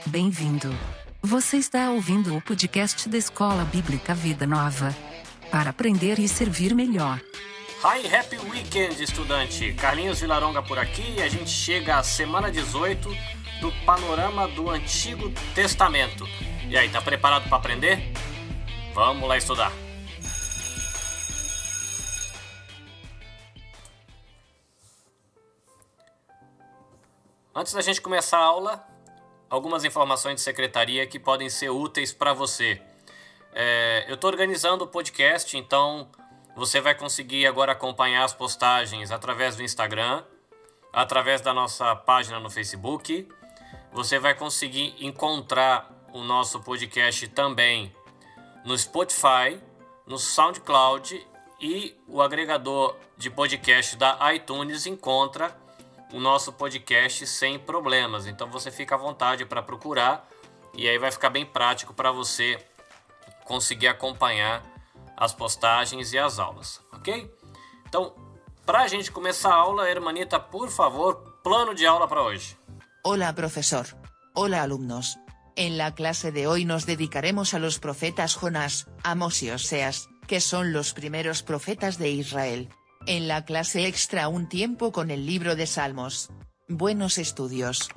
Bem-vindo. Você está ouvindo o podcast da Escola Bíblica Vida Nova. Para aprender e servir melhor. Hi, happy weekend, estudante! Carlinhos Vilaronga por aqui e a gente chega à semana 18 do Panorama do Antigo Testamento. E aí, tá preparado para aprender? Vamos lá estudar! Antes da gente começar a aula, algumas informações de secretaria que podem ser úteis para você. Eu estou organizando o podcast, então você vai conseguir agora acompanhar as postagens através do Instagram, através da nossa página no Facebook. Você vai conseguir encontrar o nosso podcast também no Spotify, no SoundCloud, e o agregador de podcast da iTunes encontra o nosso podcast sem problemas. Então você fica à vontade para procurar e aí vai ficar bem prático para você conseguir acompanhar as postagens e as aulas, ok? Então, para a gente começar a aula, Hermanita, por favor, plano de aula para hoje. Hola profesor. Hola alumnos. En la clase de hoy nos dedicaremos a los profetas Jonás, Amós y Oseas, que son los primeros profetas de Israel. En la clase extra un tiempo con el libro de Salmos. Buenos estudios.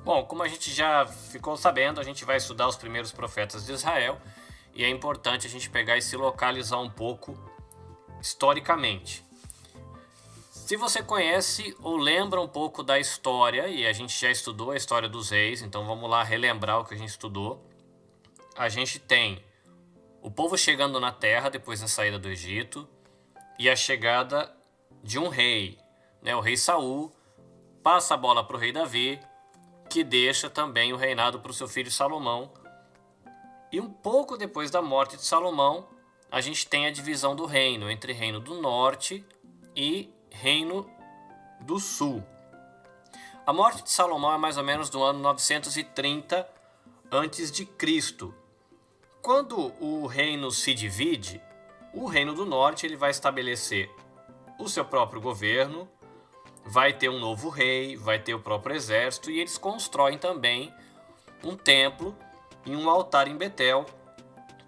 Bom, como a gente já ficou sabendo, a gente vai estudar os primeiros profetas de Israel e é importante a gente pegar e se localizar um pouco historicamente. Se você conhece ou lembra um pouco da história, e a gente já estudou a história dos reis, então vamos lá relembrar o que a gente estudou. A gente tem o povo chegando na terra depois da saída do Egito e a chegada de um rei, né? O rei Saul passa a bola para o rei Davi, que deixa também o reinado para o seu filho Salomão. E um pouco depois da morte de Salomão, a gente tem a divisão do reino entre Reino do Norte e Reino do Sul. A morte de Salomão é mais ou menos do ano 930 a.C. Quando o reino se divide, o Reino do Norte ele vai estabelecer o seu próprio governo, vai ter um novo rei, vai ter o próprio exército e eles constroem também um templo e um altar em Betel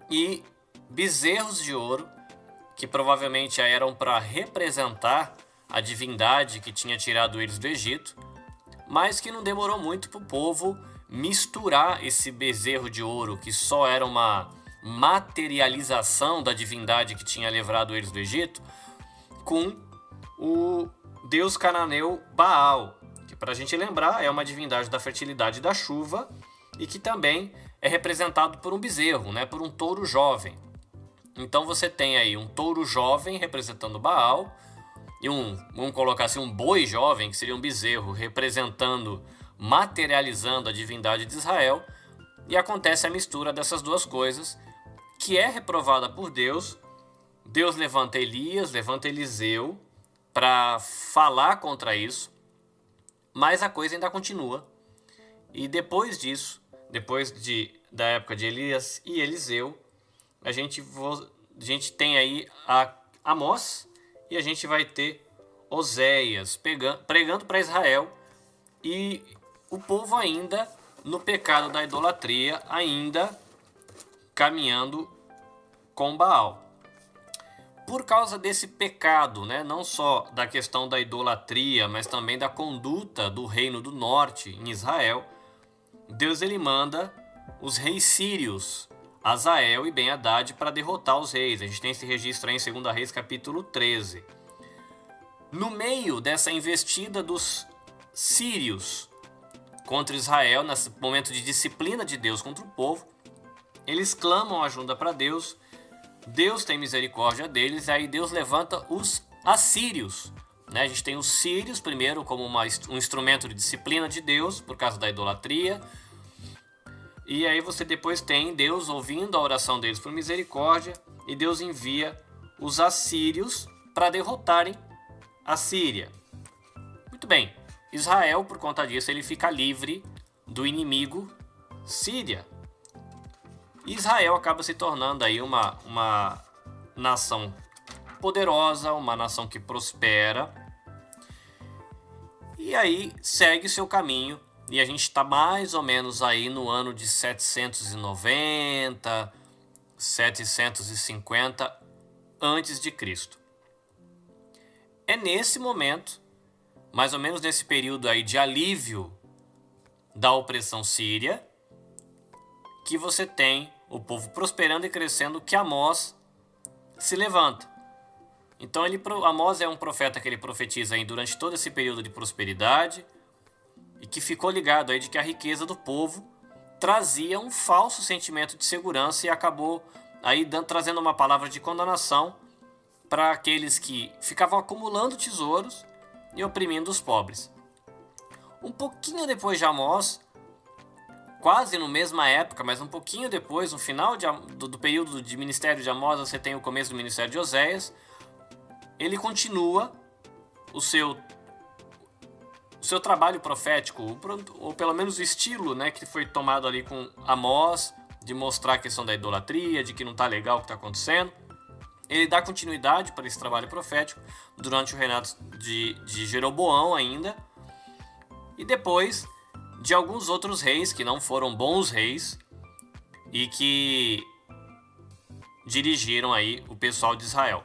e bezerros de ouro que provavelmente eram para representar a divindade que tinha tirado eles do Egito, mas que não demorou muito para o povo misturar esse bezerro de ouro, que só era uma materialização da divindade que tinha livrado eles do Egito, com o deus cananeu Baal, que para a gente lembrar é uma divindade da fertilidade e da chuva e que também é representado por um bezerro, né, por um touro jovem. Então você tem aí um touro jovem representando Baal e vamos colocar assim, um boi jovem, que seria um bezerro, materializando a divindade de Israel, e acontece a mistura dessas duas coisas, que é reprovada por Deus. Deus levanta Elias, levanta Eliseu para falar contra isso, mas a coisa ainda continua. E depois disso, da época de Elias e Eliseu, a gente tem aí Amós e a gente vai ter Oséias pregando para Israel e o povo ainda no pecado da idolatria, ainda caminhando com Baal. Por causa desse pecado, né, não só da questão da idolatria, mas também da conduta do Reino do Norte em Israel, Deus ele manda os reis sírios, Azael e Ben-Hadad, para derrotar os reis. A gente tem esse registro aí em 2 Reis capítulo 13. No meio dessa investida dos sírios contra Israel, nesse momento de disciplina de Deus contra o povo, eles clamam ajuda para Deus, Deus tem misericórdia deles, e aí Deus levanta os assírios, né? A gente tem os sírios primeiro como um instrumento de disciplina de Deus por causa da idolatria, e aí você depois tem Deus ouvindo a oração deles por misericórdia, e Deus envia os assírios para derrotarem a Síria. Muito bem, Israel, por conta disso, ele fica livre do inimigo Síria. Israel acaba se tornando aí uma nação poderosa, uma nação que prospera, e aí segue seu caminho e a gente está mais ou menos aí no ano de 790, 750 antes de Cristo. É nesse momento, mais ou menos nesse período aí de alívio da opressão síria, que você tem o povo prosperando e crescendo, que Amós se levanta. Então Amós é um profeta que ele profetiza aí durante todo esse período de prosperidade e que ficou ligado aí de que a riqueza do povo trazia um falso sentimento de segurança e acabou aí trazendo uma palavra de condenação para aqueles que ficavam acumulando tesouros e oprimindo os pobres. Um pouquinho depois de Amós, quase na mesma época, mas um pouquinho depois, no final do período de ministério de Amós, você tem o começo do ministério de Oséias. Ele continua o seu trabalho profético, ou pelo menos o estilo, né, que foi tomado ali com Amós, de mostrar a questão da idolatria, de que não está legal o que está acontecendo. Ele dá continuidade para esse trabalho profético durante o reinado de Jeroboão ainda, e depois de alguns outros reis que não foram bons reis e que dirigiram aí o pessoal de Israel.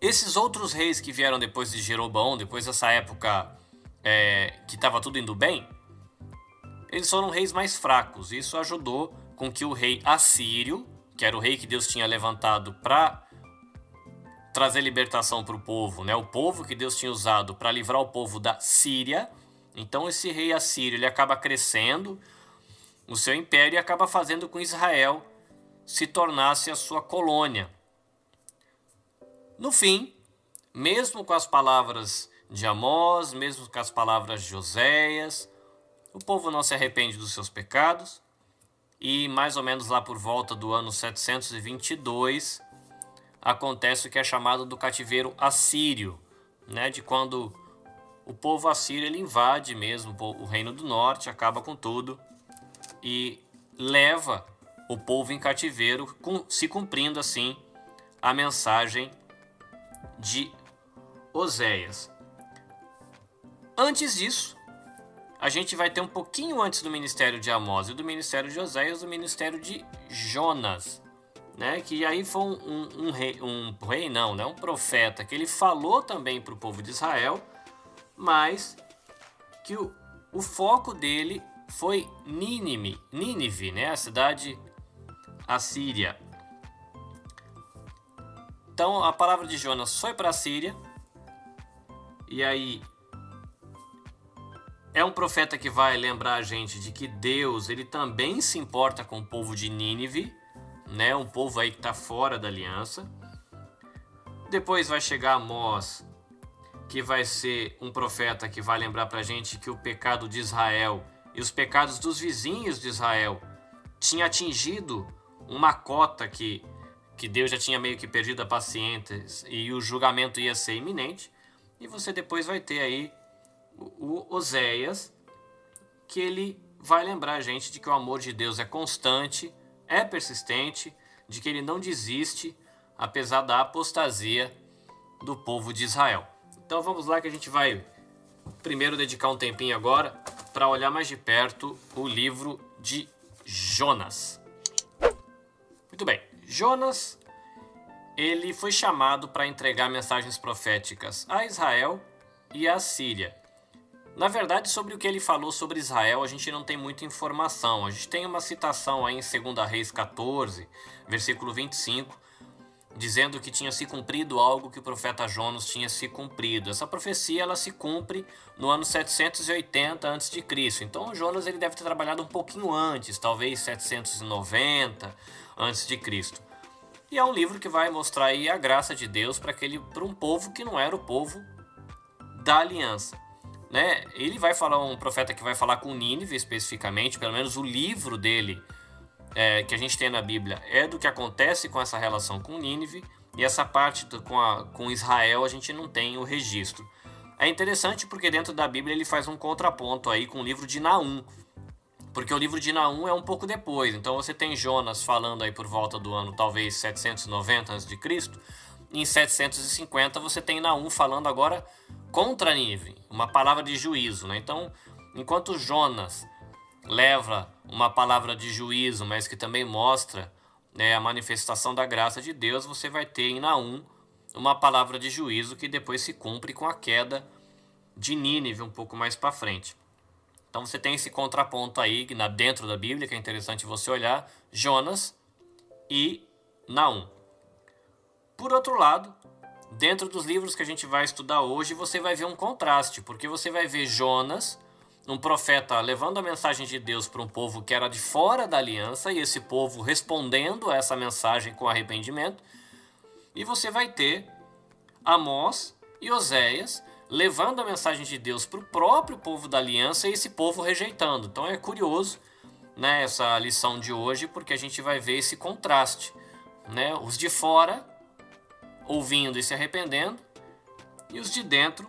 Esses outros reis que vieram depois de Jeroboão, depois dessa época que estava tudo indo bem, eles foram reis mais fracos. Isso ajudou com que o rei assírio, que era o rei que Deus tinha levantado para trazer libertação para o povo, né? O povo que Deus tinha usado para livrar o povo da Síria. Então esse rei assírio ele acaba crescendo o seu império e acaba fazendo com que Israel se tornasse a sua colônia. No fim, mesmo com as palavras de Amós, mesmo com as palavras de Oséias, o povo não se arrepende dos seus pecados e mais ou menos lá por volta do ano 722 acontece o que é chamado do cativeiro assírio, né? De quando o povo assírio ele invade mesmo o reino do norte, acaba com tudo e leva o povo em cativeiro, se cumprindo assim a mensagem de Oséias. Antes disso, a gente vai ter um pouquinho antes do ministério de Amós e do ministério de Oséias, o ministério de Jonas, né? Que aí foi um profeta que ele falou também para o povo de Israel, mas que o foco dele foi Nínive, né? A cidade assíria. Então a palavra de Jonas foi para a Síria, e aí é um profeta que vai lembrar a gente de que Deus ele também se importa com o povo de Nínive, né? Um povo aí que está fora da aliança. Depois vai chegar Amós, que vai ser um profeta que vai lembrar para a gente que o pecado de Israel e os pecados dos vizinhos de Israel tinha atingido uma cota que Deus já tinha meio que perdido a paciência e o julgamento ia ser iminente. E você depois vai ter aí o Oséias, que ele vai lembrar a gente de que o amor de Deus é constante, é persistente, de que ele não desiste, apesar da apostasia do povo de Israel. Então vamos lá que a gente vai primeiro dedicar um tempinho agora para olhar mais de perto o livro de Jonas. Muito bem, Jonas ele foi chamado para entregar mensagens proféticas a Israel e à Síria. Na verdade, sobre o que ele falou sobre Israel, a gente não tem muita informação. A gente tem uma citação aí em 2 Reis 14, versículo 25, dizendo que tinha se cumprido algo que o profeta Jonas tinha se cumprido. Essa profecia ela se cumpre no ano 780 a.C. Então, Jonas ele deve ter trabalhado um pouquinho antes, talvez 790 a.C. E é um livro que vai mostrar aí a graça de Deus para um povo que não era o povo da aliança, né? Ele vai falar, um profeta que vai falar com Nínive especificamente, pelo menos o livro dele que a gente tem na Bíblia é do que acontece com essa relação com Nínive, e essa parte com Israel a gente não tem o registro. É interessante porque dentro da Bíblia ele faz um contraponto aí com o livro de Naum, porque o livro de Naum é um pouco depois. Então você tem Jonas falando aí por volta do ano talvez 790 a.C., e em 750 você tem Naum falando agora contra Nínive, uma palavra de juízo, né? Então Enquanto Jonas leva uma palavra de juízo, mas que também mostra, a manifestação da graça de Deus, você vai ter em Naum uma palavra de juízo que depois se cumpre com a queda de Nínive um pouco mais para frente. Então você tem esse contraponto aí dentro da Bíblia, que é interessante você olhar, Jonas e Naum. Por outro lado, dentro dos livros que a gente vai estudar hoje, você vai ver um contraste, porque você vai ver Jonas, um profeta, levando a mensagem de Deus para um povo que era de fora da aliança, e esse povo respondendo a essa mensagem com arrependimento. E você vai ter Amós e Oséias levando a mensagem de Deus para o próprio povo da aliança e esse povo rejeitando. Então é curioso, essa lição de hoje, porque a gente vai ver esse contraste. Os de fora ouvindo e se arrependendo, e os de dentro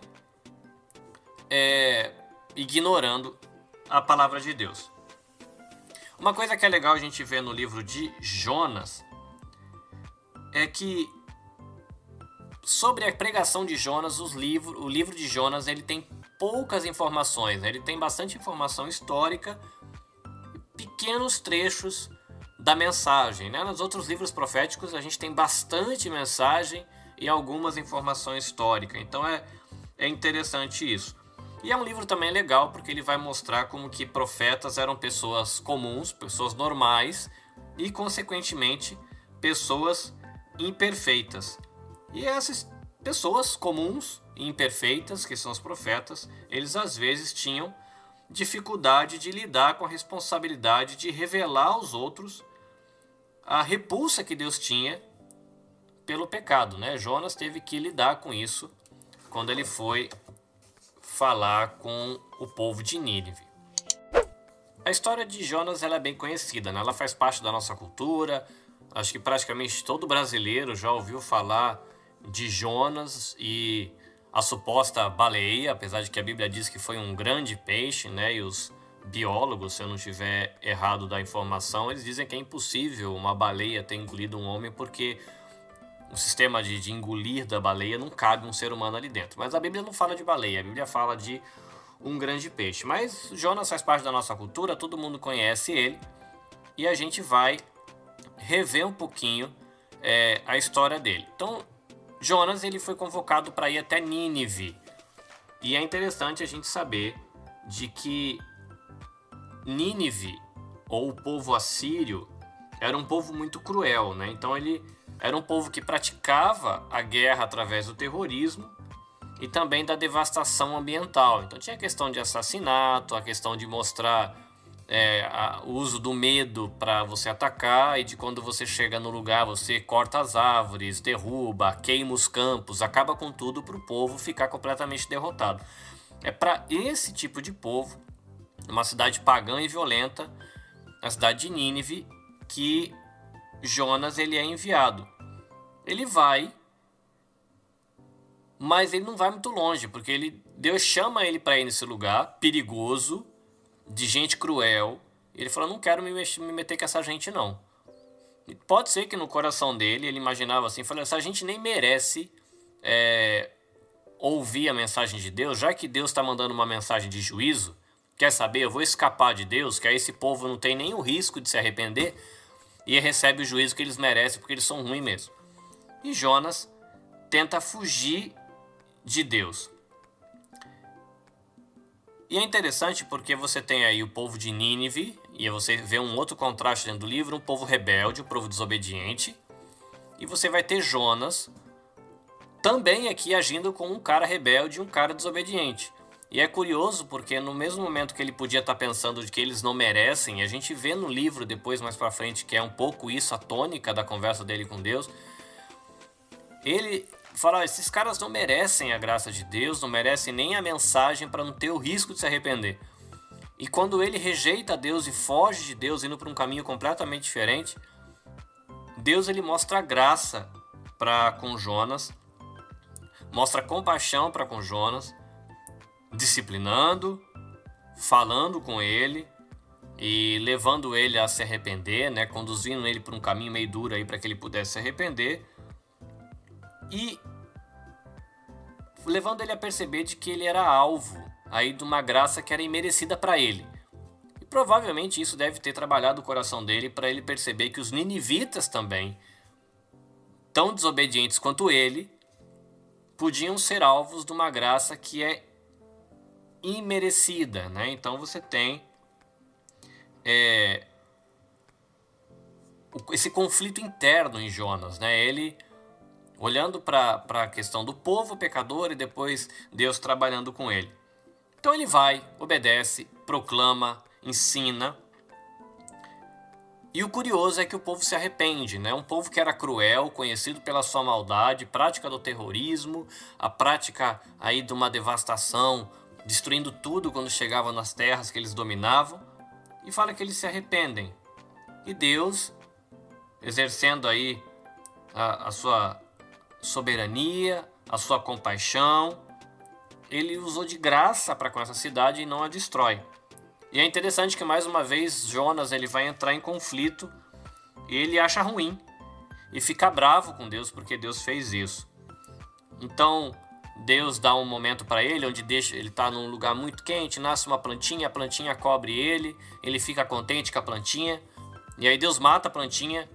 ignorando a palavra de Deus. Uma coisa que é legal a gente ver no livro de Jonas é que sobre a pregação de Jonas, o livro de Jonas ele tem poucas informações, ele tem bastante informação histórica, pequenos trechos da mensagem. Nos outros livros proféticos a gente tem bastante mensagem e algumas informações históricas, então é interessante isso. E é um livro também legal porque ele vai mostrar como que profetas eram pessoas comuns, pessoas normais e, consequentemente, pessoas imperfeitas. E essas pessoas comuns e imperfeitas, que são os profetas, eles às vezes tinham dificuldade de lidar com a responsabilidade de revelar aos outros a repulsa que Deus tinha pelo pecado. Jonas teve que lidar com isso quando ele foi falar com o povo de Nínive. A história de Jonas ela é bem conhecida, ela faz parte da nossa cultura. Acho que praticamente todo brasileiro já ouviu falar de Jonas e a suposta baleia, apesar de que a Bíblia diz que foi um grande peixe, e os biólogos, se eu não estiver errado da informação, eles dizem que é impossível uma baleia ter engolido um homem porque o sistema de engolir da baleia não cabe um ser humano ali dentro. Mas a Bíblia não fala de baleia, a Bíblia fala de um grande peixe. Mas Jonas faz parte da nossa cultura, todo mundo conhece ele, e a gente vai rever um pouquinho a história dele. Então, Jonas ele foi convocado para ir até Nínive. E é interessante a gente saber de que Nínive, ou o povo assírio, era um povo muito cruel. Então ele era um povo que praticava a guerra através do terrorismo e também da devastação ambiental. Então tinha a questão de assassinato, a questão de mostrar o uso do medo para você atacar, e de quando você chega no lugar você corta as árvores, derruba, queima os campos, acaba com tudo para o povo ficar completamente derrotado. É para esse tipo de povo, uma cidade pagã e violenta, a cidade de Nínive, que Jonas ele é enviado. Ele vai, mas ele não vai muito longe, porque Deus chama ele para ir nesse lugar perigoso, de gente cruel. Ele falou: não quero me meter com essa gente não. E pode ser que no coração dele ele imaginava assim, falou: essa gente nem merece ouvir a mensagem de Deus, já que Deus está mandando uma mensagem de juízo. Quer saber? Eu vou escapar de Deus, que aí esse povo não tem nem o risco de se arrepender e recebe o juízo que eles merecem, porque eles são ruins mesmo. E Jonas tenta fugir de Deus. E é interessante porque você tem aí o povo de Nínive, e você vê um outro contraste dentro do livro, um povo rebelde, um povo desobediente. E você vai ter Jonas também aqui agindo como um cara rebelde e um cara desobediente. E é curioso porque no mesmo momento que ele podia estar pensando de que eles não merecem, a gente vê no livro depois mais pra frente que é um pouco isso a tônica da conversa dele com Deus. Ele fala: esses caras não merecem a graça de Deus, não merecem nem a mensagem para não ter o risco de se arrepender. E quando ele rejeita Deus e foge de Deus, indo para um caminho completamente diferente, Deus ele mostra graça para com Jonas, mostra compaixão para com Jonas, disciplinando, falando com ele e levando ele a se arrepender, conduzindo ele por um caminho meio duro aí para que ele pudesse se arrepender, e levando ele a perceber de que ele era alvo aí de uma graça que era imerecida para ele. E provavelmente isso deve ter trabalhado o coração dele para ele perceber que os ninivitas também, tão desobedientes quanto ele, podiam ser alvos de uma graça que é imerecida, né? Então você tem esse conflito interno em Jonas, né? Ele olhando para a questão do povo pecador e depois Deus trabalhando com ele. Então ele vai, obedece, proclama, ensina. E o curioso é que o povo se arrepende, né? Um povo que era cruel, conhecido pela sua maldade, prática do terrorismo, a prática aí de uma devastação, destruindo tudo quando chegava nas terras que eles dominavam, e fala que eles se arrependem. E Deus, exercendo aí a sua soberania, a sua compaixão, ele usou de graça para com essa cidade e não a destrói. E é interessante que mais uma vez Jonas ele vai entrar em conflito e ele acha ruim e fica bravo com Deus porque Deus fez isso. Então Deus dá um momento para ele onde ele está num lugar muito quente, nasce uma plantinha, a plantinha cobre ele fica contente com a plantinha e aí Deus mata a plantinha.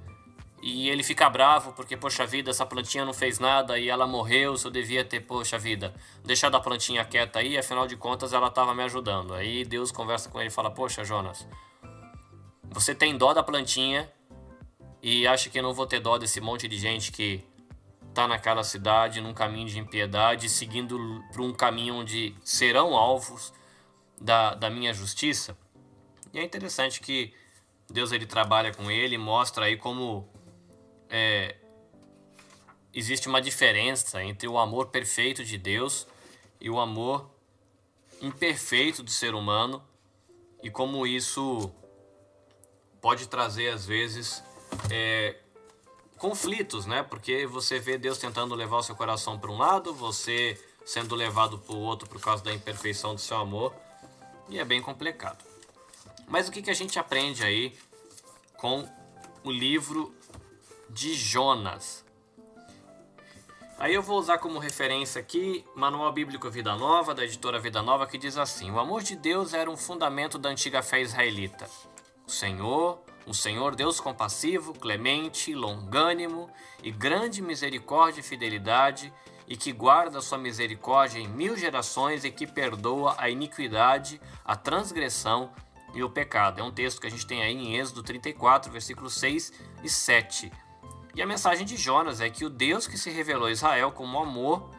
E ele fica bravo porque, poxa vida, essa plantinha não fez nada e ela morreu, se eu devia ter, poxa vida, deixado a plantinha quieta aí, afinal de contas ela estava me ajudando. Aí Deus conversa com ele e fala, poxa Jonas, você tem dó da plantinha e acha que eu não vou ter dó desse monte de gente que está naquela cidade, num caminho de impiedade, seguindo por um caminho onde serão alvos da minha justiça? E é interessante que Deus ele trabalha com ele, mostra aí como existe uma diferença entre o amor perfeito de Deus e o amor imperfeito do ser humano e como isso pode trazer às vezes conflitos, né? Porque você vê Deus tentando levar o seu coração para um lado, você sendo levado para o outro por causa da imperfeição do seu amor, e é bem complicado. Mas o que a gente aprende aí com o livro de Jonas? Aí eu vou usar como referência aqui Manual Bíblico Vida Nova, da editora Vida Nova, que diz assim: o amor de Deus era um fundamento da antiga fé israelita. O Senhor Deus compassivo, clemente, longânimo e grande misericórdia e fidelidade, e que guarda sua misericórdia em 1000 gerações e que perdoa a iniquidade, a transgressão e o pecado. É um texto que a gente tem aí em Êxodo 34, versículos 6 e 7. E a mensagem de Jonas é que o Deus que se revelou a Israel como amor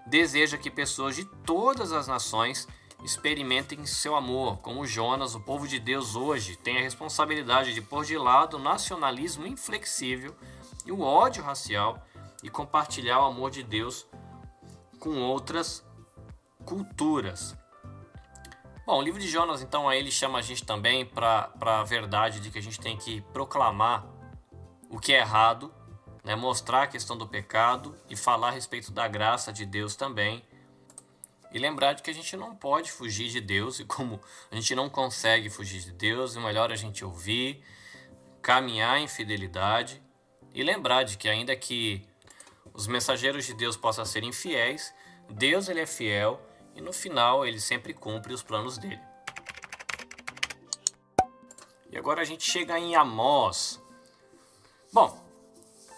deseja que pessoas de todas as nações experimentem seu amor. Como Jonas, o povo de Deus hoje tem a responsabilidade de pôr de lado o nacionalismo inflexível e o ódio racial e compartilhar o amor de Deus com outras culturas. Bom, o livro de Jonas, então, aí ele chama a gente também para a verdade de que a gente tem que proclamar o que é errado, né? Mostrar a questão do pecado e falar a respeito da graça de Deus também. E lembrar de que a gente não pode fugir de Deus, e como a gente não consegue fugir de Deus, é melhor a gente ouvir, caminhar em fidelidade e lembrar de que ainda que os mensageiros de Deus possam ser infiéis, Deus ele é fiel e no final ele sempre cumpre os planos dele. E agora a gente chega em Amós. Bom,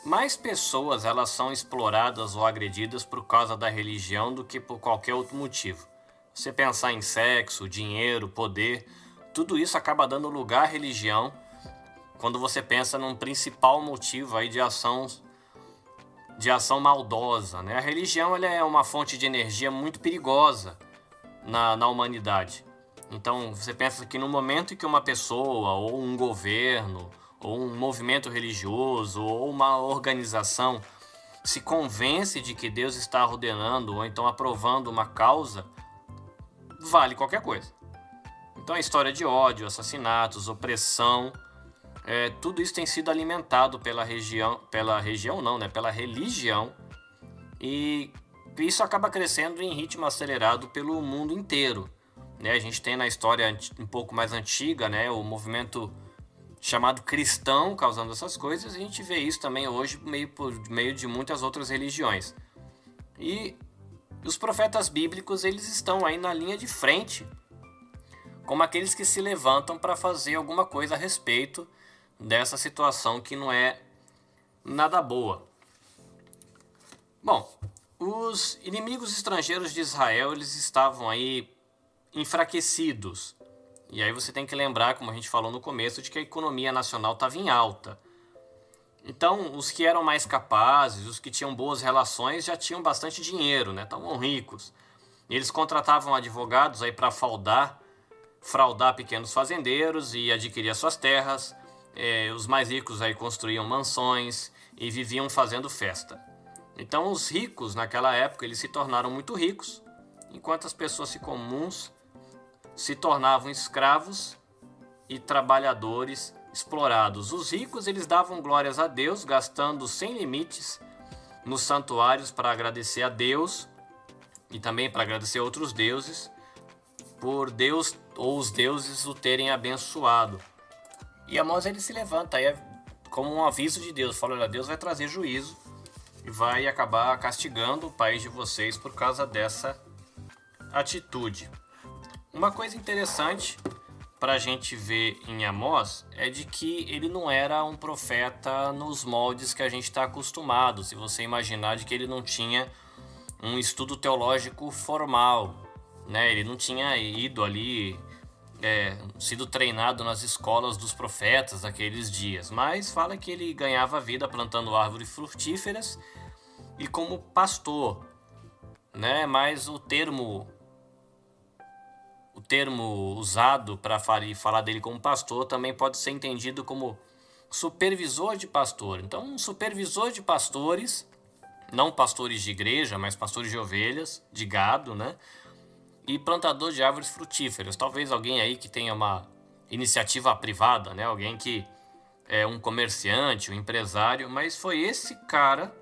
mais pessoas elas são exploradas ou agredidas por causa da religião do que por qualquer outro motivo. Você pensar em sexo, dinheiro, poder, tudo isso acaba dando lugar à religião quando você pensa num principal motivo aí de ação maldosa, né? A religião ela é uma fonte de energia muito perigosa na humanidade. Então você pensa que no momento em que uma pessoa ou um governo ou um movimento religioso, ou uma organização se convence de que Deus está ordenando ou então aprovando uma causa, vale qualquer coisa. Então a história de ódio, assassinatos, opressão, tudo isso tem sido alimentado pela religião, e isso acaba crescendo em ritmo acelerado pelo mundo inteiro, né? A gente tem na história um pouco mais antiga, né, o movimento chamado cristão causando essas coisas, e a gente vê isso também hoje por meio de muitas outras religiões. E E os profetas bíblicos, eles estão aí na linha de frente, como aqueles que se levantam para fazer alguma coisa a respeito dessa situação que não é nada boa. Bom, os inimigos estrangeiros de Israel, eles estavam aí enfraquecidos. E aí você tem que lembrar, como a gente falou no começo, de que a economia nacional estava em alta. Então, os que eram mais capazes, os que tinham boas relações, já tinham bastante dinheiro, né? Estavam ricos. E eles contratavam advogados aí para fraudar pequenos fazendeiros e adquirir as suas terras. Os mais ricos aí construíam mansões e viviam fazendo festa. Então, os ricos, naquela época, eles se tornaram muito ricos, enquanto as pessoas comuns se tornavam escravos e trabalhadores explorados. Os ricos, eles davam glórias a Deus, gastando sem limites nos santuários para agradecer a Deus e também para agradecer a outros deuses, por Deus ou os deuses o terem abençoado. E Amós, ele se levanta aí como um aviso de Deus, fala: olha, Deus vai trazer juízo e vai acabar castigando o país de vocês por causa dessa atitude. Uma coisa interessante para a gente ver em Amós é de que ele não era um profeta nos moldes que a gente está acostumado. Se você imaginar de que ele não tinha um estudo teológico formal, né? Ele não tinha ido ali, sido treinado nas escolas dos profetas daqueles dias, mas fala que ele ganhava vida plantando árvores frutíferas e como pastor, né? Mas o termo usado para falar dele como pastor também pode ser entendido como supervisor de pastor. Então, um supervisor de pastores, não pastores de igreja, mas pastores de ovelhas, de gado, né? E plantador de árvores frutíferas. Talvez alguém aí que tenha uma iniciativa privada, né? Alguém que é um comerciante, um empresário, mas foi esse cara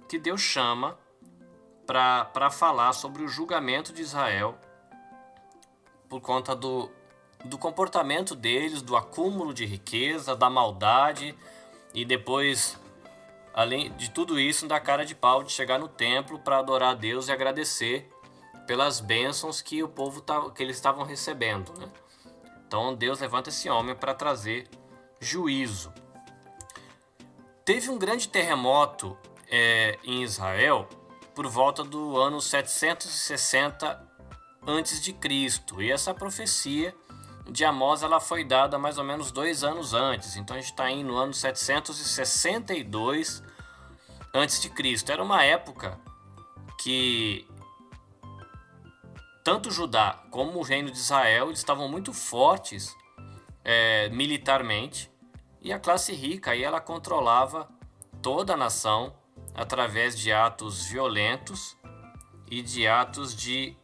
que Deus chama para falar sobre o julgamento de Israel por conta do comportamento deles, do acúmulo de riqueza, da maldade e depois, além de tudo isso, da cara de pau de chegar no templo para adorar a Deus e agradecer pelas bênçãos que o povo que eles estavam recebendo, né? Então Deus levanta esse homem para trazer juízo. Teve um grande terremoto em Israel por volta do ano 760 a.C. E essa profecia de Amós ela foi dada mais ou menos 2 anos antes. Então a gente está aí no ano 762 a.C. Era uma época que tanto Judá como o reino de Israel eles estavam muito fortes militarmente, e a classe rica aí ela controlava toda a nação através de atos violentos e de atos de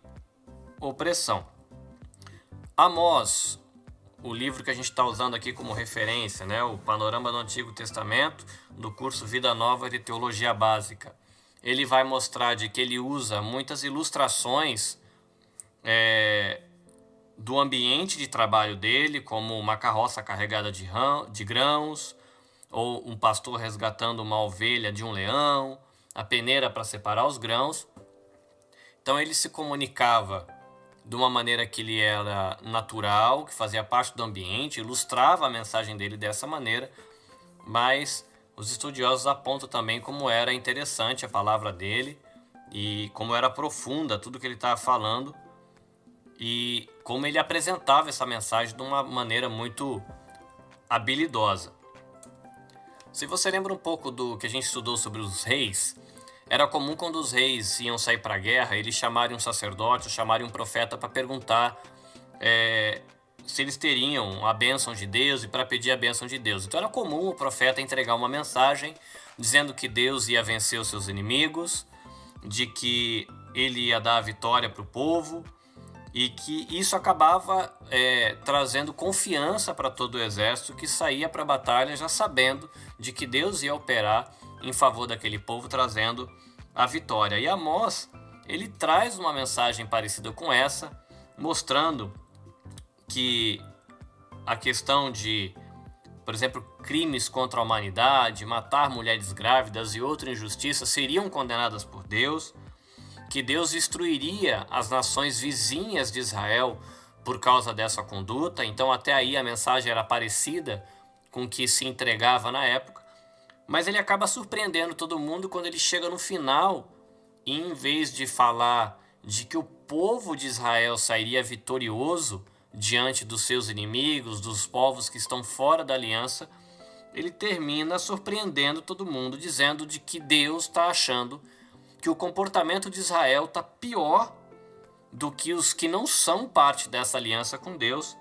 opressão. Amós, o livro que a gente está usando aqui como referência, né, o Panorama do Antigo Testamento, do curso Vida Nova de Teologia Básica, ele vai mostrar de que ele usa muitas ilustrações do ambiente de trabalho dele, como uma carroça carregada de grãos, ou um pastor resgatando uma ovelha de um leão, a peneira para separar os grãos. Então ele se comunicava de uma maneira que ele era natural, que fazia parte do ambiente, ilustrava a mensagem dele dessa maneira, mas os estudiosos apontam também como era interessante a palavra dele e como era profunda tudo que ele estava falando e como ele apresentava essa mensagem de uma maneira muito habilidosa. Se você lembra um pouco do que a gente estudou sobre os reis, era comum quando os reis iam sair para a guerra, eles chamarem um sacerdote, chamarem um profeta para perguntar se eles teriam a bênção de Deus e para pedir a bênção de Deus. Então era comum o profeta entregar uma mensagem dizendo que Deus ia vencer os seus inimigos, de que ele ia dar a vitória para o povo e que isso acabava trazendo confiança para todo o exército que saía para a batalha já sabendo de que Deus ia operar em favor daquele povo, trazendo a vitória. E Amós, ele traz uma mensagem parecida com essa, mostrando que a questão de, por exemplo, crimes contra a humanidade, matar mulheres grávidas e outras injustiças seriam condenadas por Deus, que Deus destruiria as nações vizinhas de Israel por causa dessa conduta. Então até aí a mensagem era parecida com o que se entregava na época, mas ele acaba surpreendendo todo mundo quando ele chega no final e, em vez de falar de que o povo de Israel sairia vitorioso diante dos seus inimigos, dos povos que estão fora da aliança, ele termina surpreendendo todo mundo, dizendo de que Deus está achando que o comportamento de Israel está pior do que os que não são parte dessa aliança com Deus,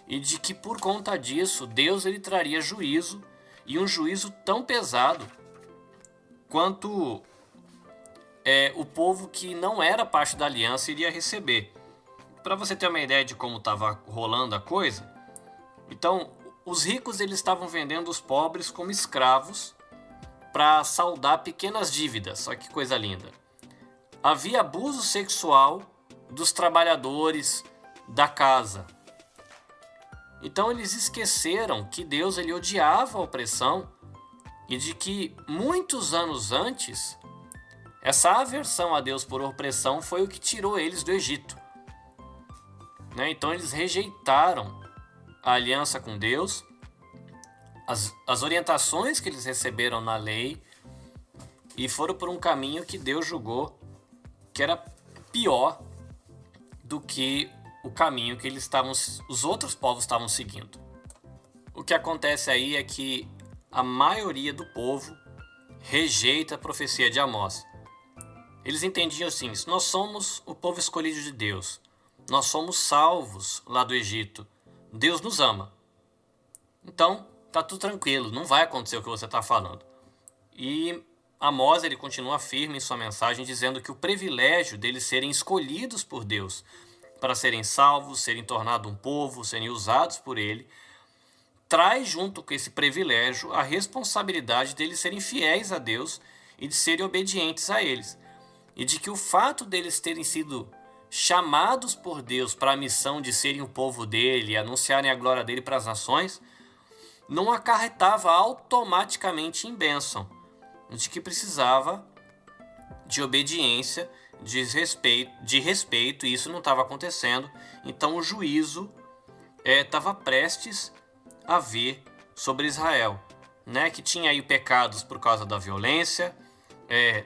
e de que por conta disso Deus ele traria juízo, e um juízo tão pesado quanto o povo que não era parte da aliança iria receber. Para você ter uma ideia de como estava rolando a coisa, então os ricos eles estavam vendendo os pobres como escravos para saldar pequenas dívidas. Olha que coisa linda. Havia abuso sexual dos trabalhadores da casa. Então eles esqueceram que Deus ele odiava a opressão e de que muitos anos antes essa aversão a Deus por opressão foi o que tirou eles do Egito. Então eles rejeitaram a aliança com Deus, as orientações que eles receberam na lei, e foram por um caminho que Deus julgou que era pior do que o caminho que os outros povos estavam seguindo. O que acontece aí é que a maioria do povo rejeita a profecia de Amós. Eles entendiam assim: nós somos o povo escolhido de Deus, nós somos salvos lá do Egito, Deus nos ama. Então, tá tudo tranquilo, não vai acontecer o que você está falando. E Amós ele continua firme em sua mensagem, dizendo que o privilégio deles serem escolhidos por Deus para serem salvos, serem tornados um povo, serem usados por ele, traz junto com esse privilégio a responsabilidade deles serem fiéis a Deus e de serem obedientes a eles. E de que o fato deles terem sido chamados por Deus para a missão de serem o povo dele e anunciarem a glória dele para as nações, não acarretava automaticamente em bênção, de que precisava de obediência, de respeito, e isso não estava acontecendo. Então o juízo estava prestes a vir sobre Israel, que tinha aí pecados por causa da violência,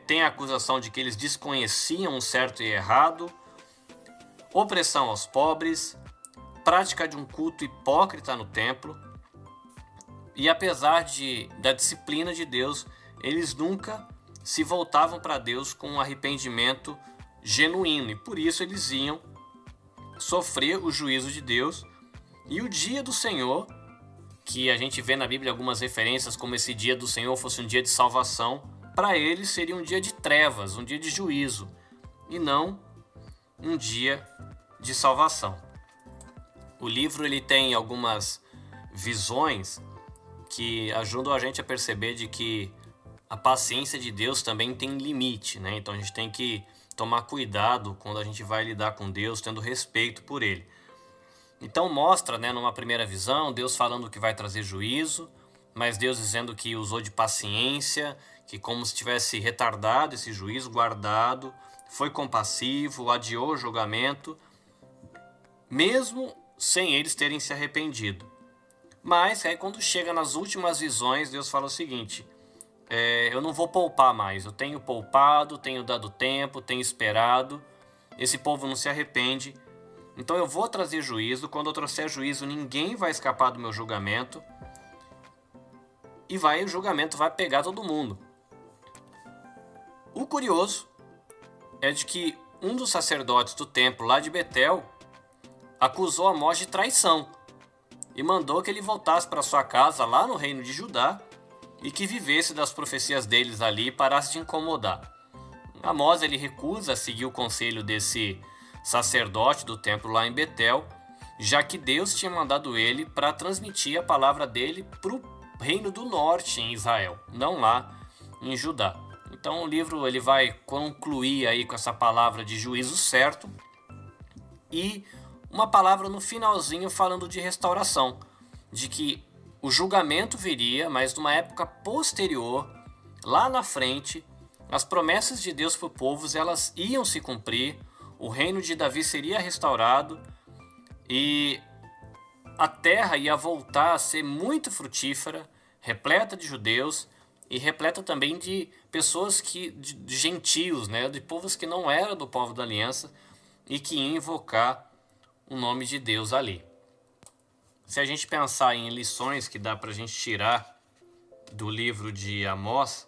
tem a acusação de que eles desconheciam o certo e errado, opressão aos pobres, prática de um culto hipócrita no templo, e apesar da disciplina de Deus, eles nunca se voltavam para Deus com um arrependimento genuíno, e por isso eles iam sofrer o juízo de Deus. E o dia do Senhor, que a gente vê na Bíblia algumas referências como esse dia do Senhor fosse um dia de salvação, para eles seria um dia de trevas, um dia de juízo, e não um dia de salvação. O livro ele tem algumas visões que ajudam a gente a perceber de que a paciência de Deus também tem limite, Então a gente tem que tomar cuidado quando a gente vai lidar com Deus, tendo respeito por Ele. Então mostra, numa primeira visão, Deus falando que vai trazer juízo, mas Deus dizendo que usou de paciência, que como se tivesse retardado esse juízo, guardado, foi compassivo, adiou o julgamento, mesmo sem eles terem se arrependido. Mas aí quando chega nas últimas visões, Deus fala o seguinte: eu não vou poupar mais, eu tenho poupado, tenho dado tempo, tenho esperado, esse povo não se arrepende, então eu vou trazer juízo. Quando eu trouxer juízo, ninguém vai escapar do meu julgamento, e o julgamento vai pegar todo mundo. O curioso é de que um dos sacerdotes do templo lá de Betel acusou Amós de traição e mandou que ele voltasse para sua casa lá no reino de Judá e que vivesse das profecias deles ali e parasse de incomodar. Amós ele recusa a seguir o conselho desse sacerdote do templo lá em Betel, já que Deus tinha mandado ele para transmitir a palavra dele para o reino do norte em Israel, não lá em Judá. Então o livro ele vai concluir aí com essa palavra de juízo certo e uma palavra no finalzinho falando de restauração, de que o julgamento viria, mas numa época posterior, lá na frente, As promessas de Deus para o povo, elas iam se cumprir, o reino de Davi seria restaurado e a terra ia voltar a ser muito frutífera, repleta de judeus e repleta também de pessoas de gentios, né, de povos que não eram do povo da aliança e que iam invocar o nome de Deus ali. Se a gente pensar em lições que dá para a gente tirar do livro de Amós,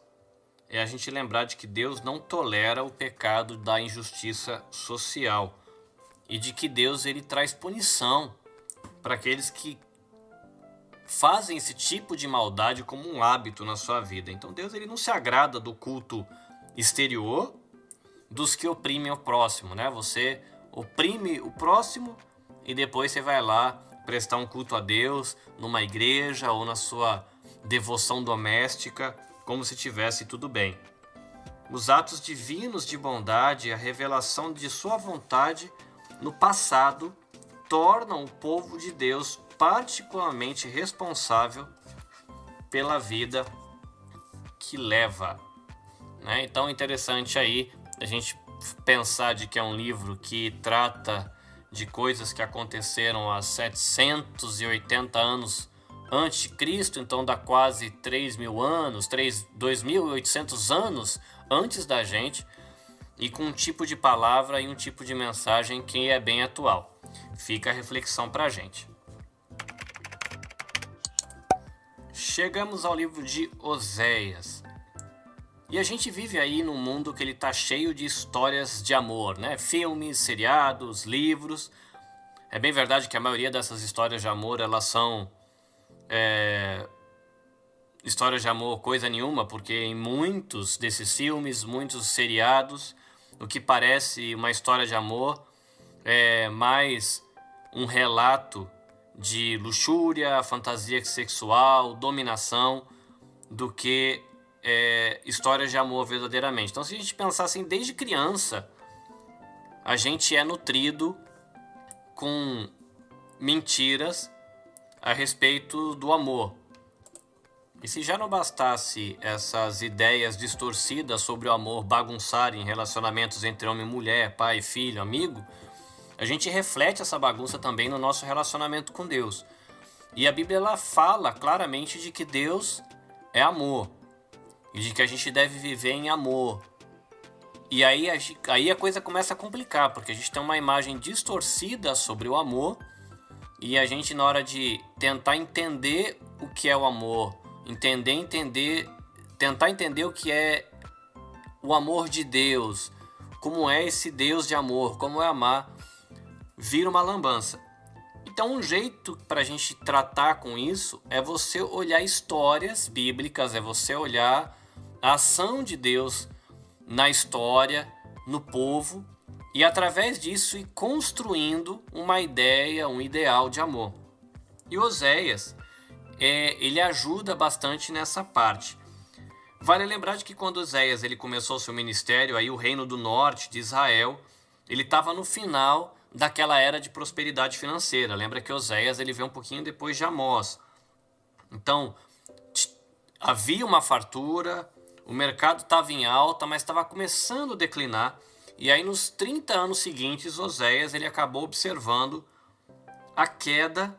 é a gente lembrar de que Deus não tolera o pecado da injustiça social e de que Deus ele traz punição para aqueles que fazem esse tipo de maldade como um hábito na sua vida. Então Deus ele não se agrada do culto exterior dos que oprimem o próximo, né? Você oprime o próximo e depois você vai lá prestar um culto a Deus numa igreja ou na sua devoção doméstica, como se tivesse tudo bem. Os atos divinos de bondade e a revelação de sua vontade no passado tornam o povo de Deus particularmente responsável pela vida que leva, né? Então é interessante aí a gente pensar de que é um livro que trata de coisas que aconteceram há 780 anos antes de Cristo, então dá quase 3.000 anos, 2.800 anos antes da gente, e com um tipo de palavra e um tipo de mensagem que é bem atual. Fica a reflexão para a gente. Chegamos ao livro de Oséias. E a gente vive aí num mundo que ele tá cheio de histórias de amor, né? Filmes, seriados, livros. É bem verdade que a maioria dessas histórias de amor, elas são histórias de amor coisa nenhuma, porque em muitos desses filmes, muitos seriados, o que parece uma história de amor é mais um relato de luxúria, fantasia sexual, dominação, do que histórias de amor verdadeiramente. Então, se a gente pensar assim, desde criança, a gente é nutrido com mentiras a respeito do amor. E se já não bastasse essas ideias distorcidas sobre o amor bagunçarem relacionamentos entre homem e mulher, pai, filho, amigo, a gente reflete essa bagunça também no nosso relacionamento com Deus. E a Bíblia ela fala claramente de que Deus é amor e de que a gente deve viver em amor. E aí a coisa começa a complicar, porque a gente tem uma imagem distorcida sobre o amor e a gente, na hora de tentar entender o que é o amor, tentar entender o que é o amor de Deus, como é esse Deus de amor, como é amar, vira uma lambança. Então um jeito para a gente tratar com isso é você olhar histórias bíblicas, é você olhar a ação de Deus na história, no povo, e através disso ir construindo uma ideia, um ideal de amor. E Oséias, ele ajuda bastante nessa parte. Vale lembrar de que quando Oséias ele começou seu ministério, aí o reino do norte de Israel, ele estava no final daquela era de prosperidade financeira. Lembra que Oséias ele veio um pouquinho depois de Amós. Então, havia uma fartura, o mercado estava em alta, mas estava começando a declinar. E aí nos 30 anos seguintes, Oséias ele acabou observando a queda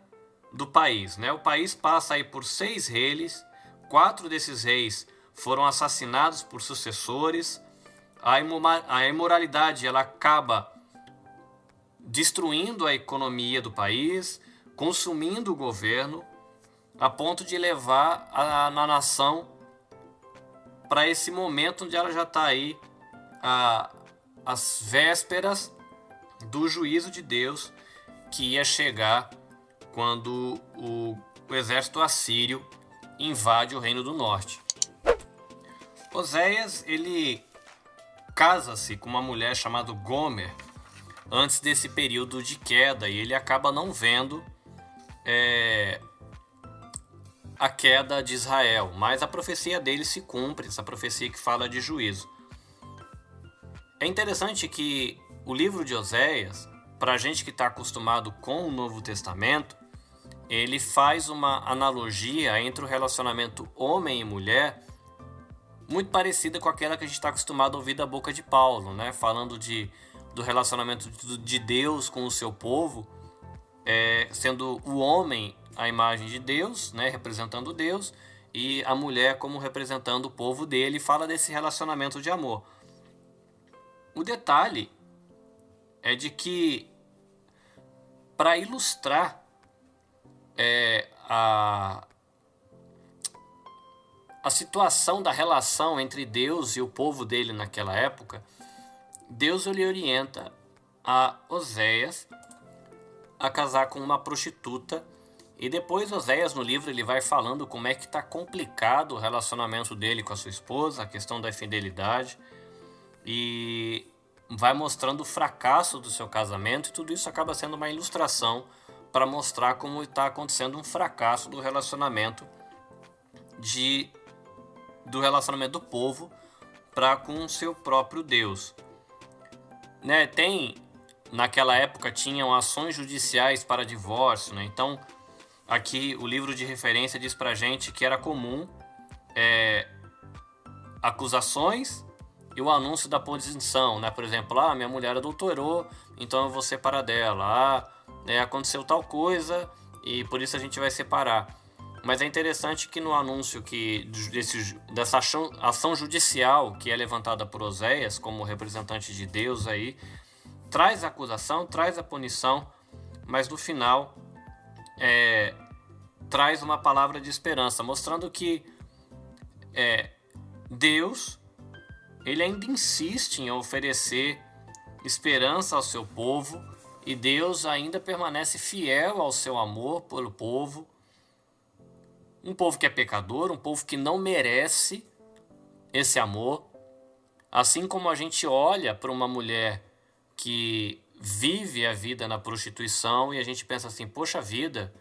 do país, né? O país passa aí por 6 reis, 4 desses reis foram assassinados por sucessores, a imoralidade ela acaba destruindo a economia do país, consumindo o governo, a ponto de levar a nação para esse momento onde ela já está aí às vésperas do juízo de Deus que ia chegar quando o exército assírio invade o reino do norte. Oséias ele casa-se com uma mulher chamada Gomer antes desse período de queda e ele acaba não vendo a queda de Israel, mas a profecia dele se cumpre, essa profecia que fala de juízo. É interessante que o livro de Oséias, para a gente que está acostumado com o Novo Testamento, ele faz uma analogia entre o relacionamento homem e mulher muito parecida com aquela que a gente está acostumado a ouvir da boca de Paulo, né? Falando do relacionamento de Deus com o seu povo, sendo o homem a imagem de Deus, né? Representando Deus, e a mulher como representando o povo dele. Fala desse relacionamento de amor. O detalhe é de que, para ilustrar a situação da relação entre Deus e o povo dele naquela época, Deus lhe orienta a Oséias a casar com uma prostituta. E depois Oséias, no livro, ele vai falando como é que está complicado o relacionamento dele com a sua esposa, a questão da infidelidade, e vai mostrando o fracasso do seu casamento, e tudo isso acaba sendo uma ilustração para mostrar como está acontecendo um fracasso do relacionamento do povo para com o seu próprio Deus. Né? Naquela época tinham ações judiciais para divórcio, né? Então aqui o livro de referência diz pra gente que era comum acusações e o anúncio da posição, né? Por exemplo, minha mulher adulterou, então eu vou separar dela. Aconteceu tal coisa e por isso a gente vai separar. Mas é interessante que no anúncio dessa ação judicial que é levantada por Oséias como representante de Deus aí, traz a acusação, traz a punição, mas no final traz uma palavra de esperança, mostrando que Deus, ele ainda insiste em oferecer esperança ao seu povo, e Deus ainda permanece fiel ao seu amor pelo povo. Um povo que é pecador, um povo que não merece esse amor. Assim como a gente olha para uma mulher que vive a vida na prostituição e a gente pensa assim, poxa vida,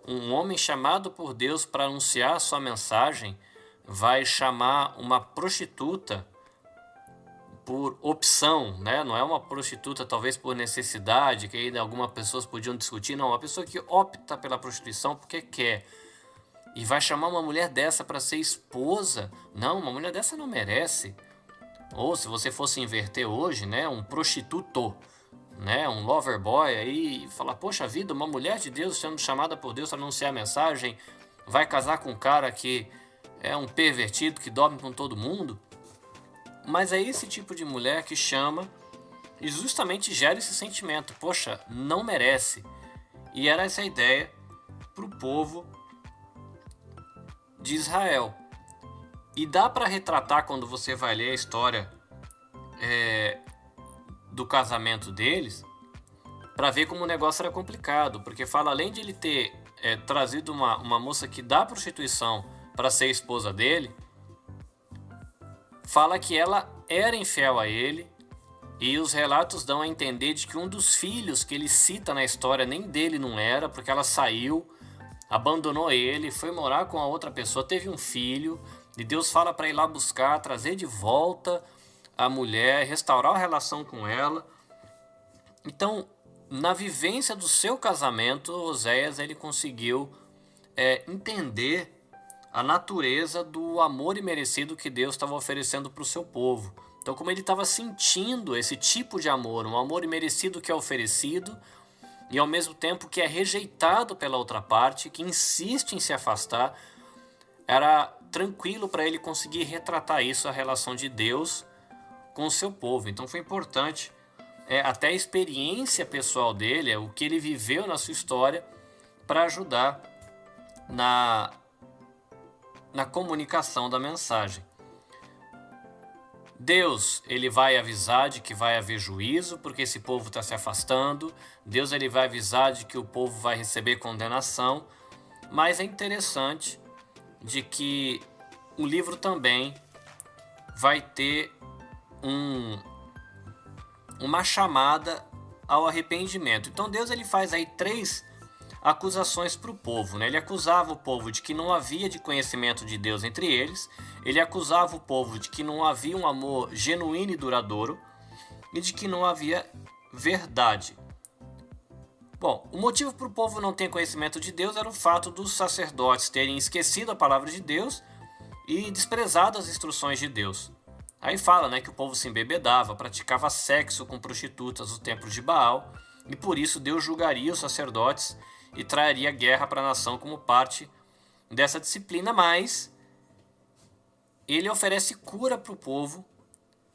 um homem chamado por Deus para anunciar a sua mensagem vai chamar uma prostituta por opção, né? Não é uma prostituta talvez por necessidade, que ainda algumas pessoas podiam discutir, não, uma pessoa que opta pela prostituição porque quer, e vai chamar uma mulher dessa para ser esposa. Não, uma mulher dessa não merece. Ou se você fosse inverter hoje, né, um prostituto, né, um lover boy aí, e falar, poxa vida, uma mulher de Deus sendo chamada por Deus para anunciar a mensagem, vai casar com um cara que é um pervertido, que dorme com todo mundo. Mas é esse tipo de mulher que chama e justamente gera esse sentimento, poxa, não merece. E era essa a ideia para o povo de Israel. E dá para retratar, quando você vai ler a história do casamento deles, para ver como o negócio era complicado, porque fala, além de ele ter trazido uma moça que dá prostituição para ser esposa dele, fala que ela era infiel a ele, e os relatos dão a entender de que um dos filhos que ele cita na história nem dele não era, porque ela saiu, abandonou ele, foi morar com a outra pessoa, teve um filho, e Deus fala para ir lá buscar, trazer de volta a mulher, restaurar a relação com ela. Então, na vivência do seu casamento, Oséias ele conseguiu entender a natureza do amor imerecido que Deus estava oferecendo para o seu povo. Então, como ele estava sentindo esse tipo de amor, um amor imerecido que é oferecido e ao mesmo tempo que é rejeitado pela outra parte, que insiste em se afastar, era tranquilo para ele conseguir retratar isso, a relação de Deus com o seu povo. Então foi importante, até a experiência pessoal dele, o que ele viveu na sua história, para ajudar na comunicação da mensagem. Deus, ele vai avisar de que vai haver juízo, porque esse povo está se afastando. Deus, ele vai avisar de que o povo vai receber condenação. Mas é interessante de que o livro também vai ter uma chamada ao arrependimento. Então Deus ele faz aí 3 acusações para o povo, né? Ele acusava o povo de que não havia de conhecimento de Deus entre eles, ele acusava o povo de que não havia um amor genuíno e duradouro e de que não havia verdade. Bom, o motivo para o povo não ter conhecimento de Deus era o fato dos sacerdotes terem esquecido a palavra de Deus e desprezado as instruções de Deus. Aí fala, né, que o povo se embebedava, praticava sexo com prostitutas no templo de Baal, e por isso Deus julgaria os sacerdotes e traria guerra para a nação como parte dessa disciplina, mas ele oferece cura para o povo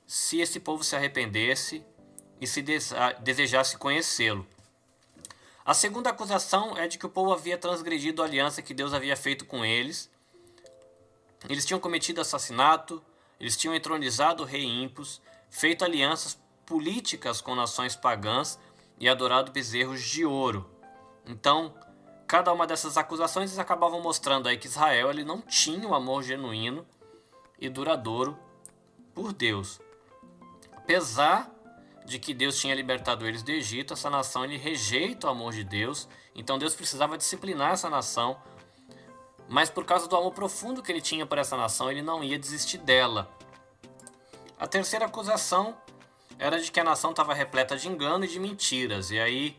se esse povo se arrependesse e se desejasse conhecê-lo. A segunda acusação é de que o povo havia transgredido a aliança que Deus havia feito com eles. Eles tinham cometido assassinato, eles tinham entronizado o rei ímpios, feito alianças políticas com nações pagãs e adorado bezerros de ouro. Então, cada uma dessas acusações eles acabavam mostrando aí que Israel ele não tinha um amor genuíno e duradouro por Deus. Apesar de que Deus tinha libertado eles do Egito, essa nação ele rejeita o amor de Deus, então Deus precisava disciplinar essa nação, mas por causa do amor profundo que ele tinha por essa nação, ele não ia desistir dela. A terceira acusação era de que a nação estava repleta de engano e de mentiras, e aí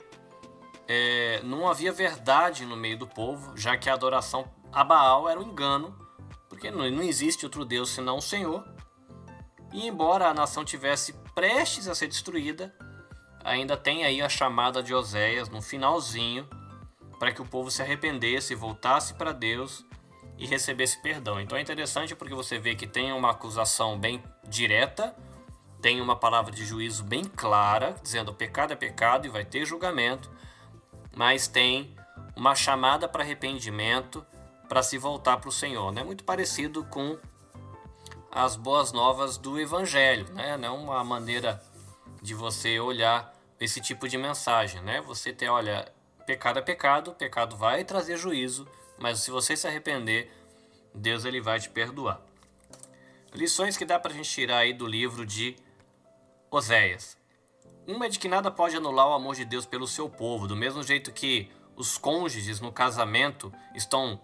não havia verdade no meio do povo, já que a adoração a Baal era um engano, porque não existe outro Deus senão o Senhor. E embora a nação tivesse prestes a ser destruída, ainda tem aí a chamada de Oséias no finalzinho, para que o povo se arrependesse, voltasse para Deus e recebesse perdão. Então é interessante porque você vê que tem uma acusação bem direta, tem uma palavra de juízo bem clara, dizendo pecado é pecado e vai ter julgamento, mas tem uma chamada para arrependimento, para se voltar para o Senhor. É muito parecido com as boas novas do Evangelho, né? Não é uma maneira de você olhar esse tipo de mensagem, né? Você tem, olha, pecado é pecado, pecado vai trazer juízo, mas se você se arrepender, Deus ele vai te perdoar. Lições que dá para a gente tirar aí do livro de Oséias. Uma é de que nada pode anular o amor de Deus pelo seu povo, do mesmo jeito que os cônjuges no casamento estão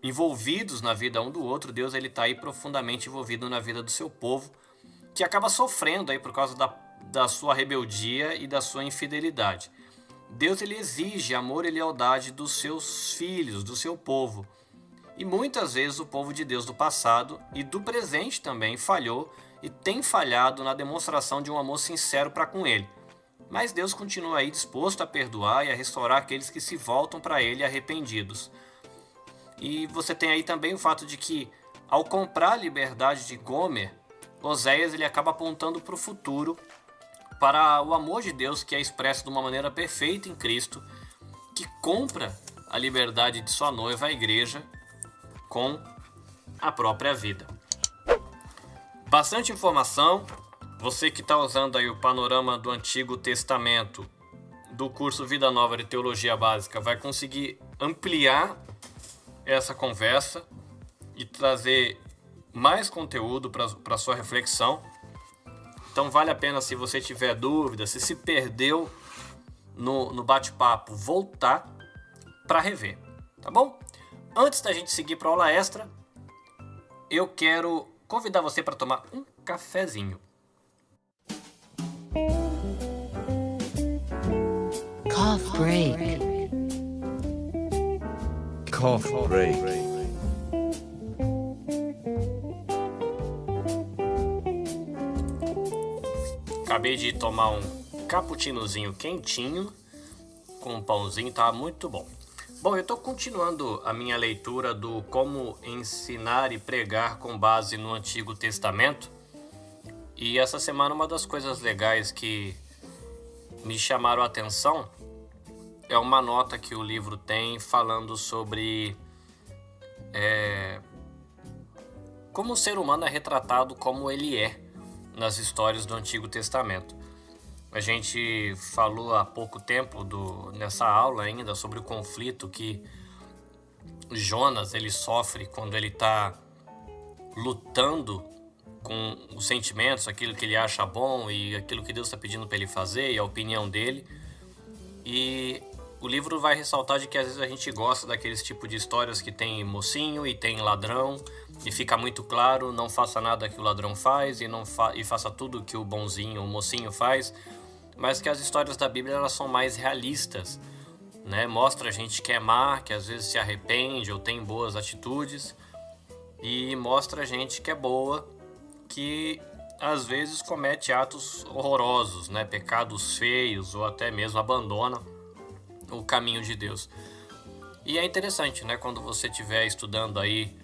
envolvidos na vida um do outro, Deus ele está aí profundamente envolvido na vida do seu povo, que acaba sofrendo aí por causa da sua rebeldia e da sua infidelidade. Deus ele exige amor e lealdade dos seus filhos, do seu povo. E muitas vezes o povo de Deus do passado e do presente também falhou e tem falhado na demonstração de um amor sincero para com ele. Mas Deus continua aí disposto a perdoar e a restaurar aqueles que se voltam para ele arrependidos. E você tem aí também o fato de que, ao comprar a liberdade de Gomer, Oséias ele acaba apontando para o futuro, para o amor de Deus que é expresso de uma maneira perfeita em Cristo, que compra a liberdade de sua noiva, a igreja, com a própria vida. Bastante informação. Você que está usando aí o panorama do Antigo Testamento do curso Vida Nova de Teologia Básica vai conseguir ampliar essa conversa e trazer mais conteúdo para sua reflexão. Então vale a pena, se você tiver dúvida, se perdeu no bate-papo, voltar para rever, tá bom? Antes da gente seguir para a aula extra, eu quero convidar você para tomar um cafezinho. Cough break. Cough break. Acabei de tomar um cappuccinozinho quentinho com um pãozinho, tá muito bom. Bom, eu estou continuando a minha leitura do Como Ensinar e Pregar com base no Antigo Testamento. E essa semana uma das coisas legais que me chamaram a atenção é uma nota que o livro tem falando sobre como o ser humano é retratado como ele é nas histórias do Antigo Testamento. A gente falou há pouco tempo nessa aula ainda sobre o conflito que Jonas ele sofre quando ele está lutando com os sentimentos, aquilo que ele acha bom e aquilo que Deus está pedindo para ele fazer e a opinião dele. E o livro vai ressaltar de que às vezes a gente gosta daqueles tipos de histórias que tem mocinho e tem ladrão e fica muito claro, não faça nada que o ladrão faz e faça tudo que o bonzinho, o mocinho faz, mas que as histórias da Bíblia elas são mais realistas, né? Mostra a gente que é má, que às vezes se arrepende ou tem boas atitudes. e mostra gente que é boa, que às vezes comete atos horrorosos, né? Pecados feios, ou até mesmo abandona o caminho de Deus. E é interessante, né? Quando você estiver estudando aí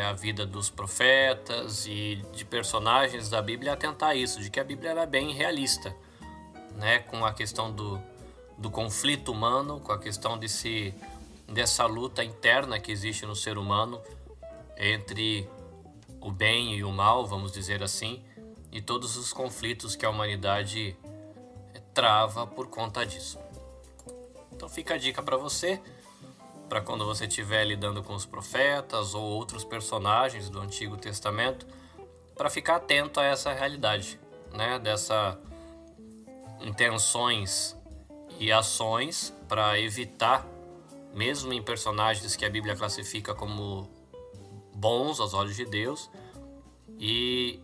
a vida dos profetas e de personagens da Bíblia, atentar a isso, de que a Bíblia era bem realista, né? Com a questão do conflito humano, com a questão dessa luta interna que existe no ser humano entre o bem e o mal, vamos dizer assim, e todos os conflitos que a humanidade trava por conta disso. Então fica a dica para você, para quando você estiver lidando com os profetas ou outros personagens do Antigo Testamento, para ficar atento a essa realidade, né? Dessas intenções e ações para evitar, mesmo em personagens que a Bíblia classifica como bons aos olhos de Deus, e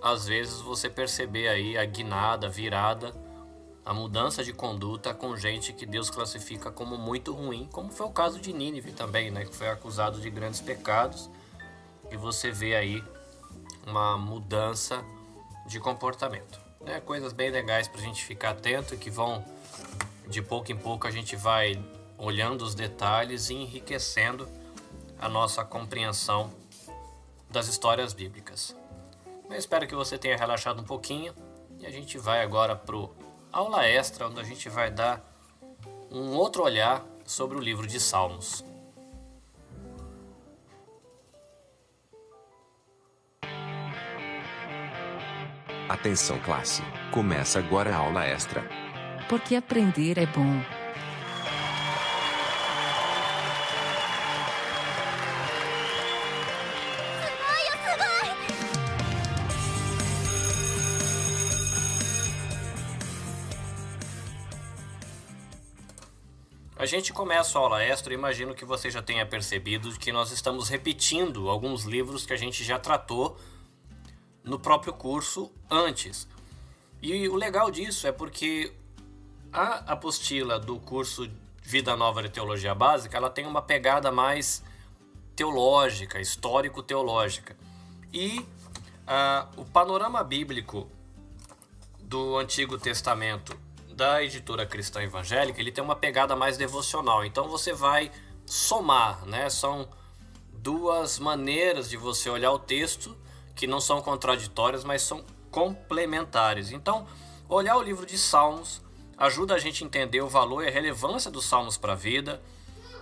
às vezes você perceber aí a guinada, a virada, a mudança de conduta com gente que Deus classifica como muito ruim, como foi o caso de Nínive também, né, que foi acusado de grandes pecados, e você vê aí uma mudança de comportamento, né? Coisas bem legais para a gente ficar atento e que vão, de pouco em pouco, a gente vai olhando os detalhes e enriquecendo a nossa compreensão das histórias bíblicas. Eu espero que você tenha relaxado um pouquinho e a gente vai agora para o aula extra, onde a gente vai dar um outro olhar sobre o livro de Salmos. Atenção classe, começa agora a aula extra. Porque aprender é bom. A gente começa a aula extra e imagino que você já tenha percebido que nós estamos repetindo alguns livros que a gente já tratou no próprio curso antes. E o legal disso é porque a apostila do curso Vida Nova de Teologia Básica, ela tem uma pegada mais teológica, histórico-teológica. E o panorama bíblico do Antigo Testamento da editora Cristã Evangélica, ele tem uma pegada mais devocional. Então você vai somar, né? São duas maneiras de você olhar o texto que não são contraditórias, mas são complementares. Então, olhar o livro de Salmos ajuda a gente a entender o valor e a relevância dos Salmos para a vida,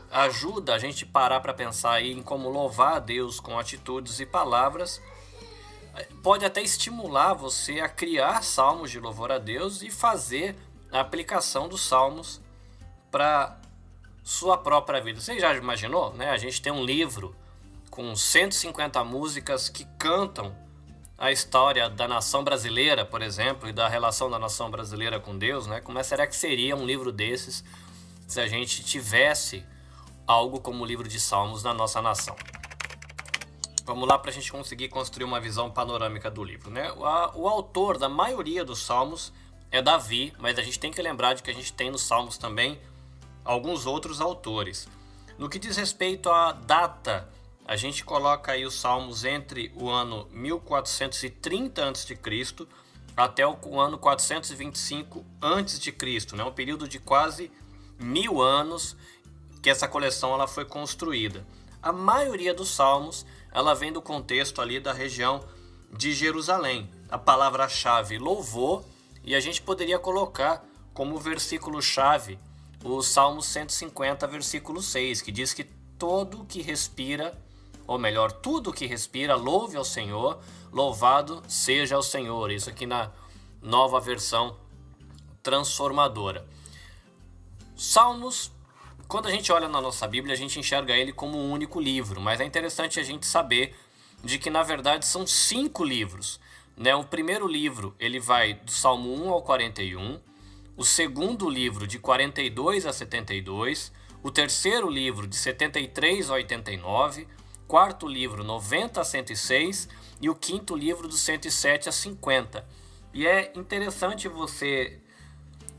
ajuda a gente parar para pensar aí em como louvar a Deus com atitudes e palavras, pode até estimular você a criar salmos de louvor a Deus e fazer a aplicação dos salmos para sua própria vida. Você já imaginou, né? A gente tem um livro com 150 músicas que cantam a história da nação brasileira, por exemplo, e da relação da nação brasileira com Deus, né? Como será que seria um livro desses se a gente tivesse algo como o livro de Salmos na nossa nação? Vamos lá para a gente conseguir construir uma visão panorâmica do livro, né? O autor da maioria dos Salmos é Davi, mas a gente tem que lembrar de que a gente tem nos Salmos também alguns outros autores. No que diz respeito à data, a gente coloca aí os Salmos entre o ano 1430 a.C. até o ano 425 a.C., né? Um período de quase 1000 anos que essa coleção ela foi construída. A maioria dos Salmos ela vem do contexto ali da região de Jerusalém. A palavra-chave louvor, e a gente poderia colocar como versículo-chave o Salmo 150, versículo 6, que diz que todo que respira, ou melhor, tudo que respira, louve ao Senhor, louvado seja o Senhor. Isso aqui na nova versão transformadora. Salmos, quando a gente olha na nossa Bíblia, a gente enxerga ele como um único livro, mas é interessante a gente saber de que, na verdade, são 5 livros. Né? O primeiro livro ele vai do Salmo 1 ao 41, o segundo livro de 42 a 72, o terceiro livro de 73 a 89, quarto livro 90 a 106 e o quinto livro do 107 a 50. E é interessante você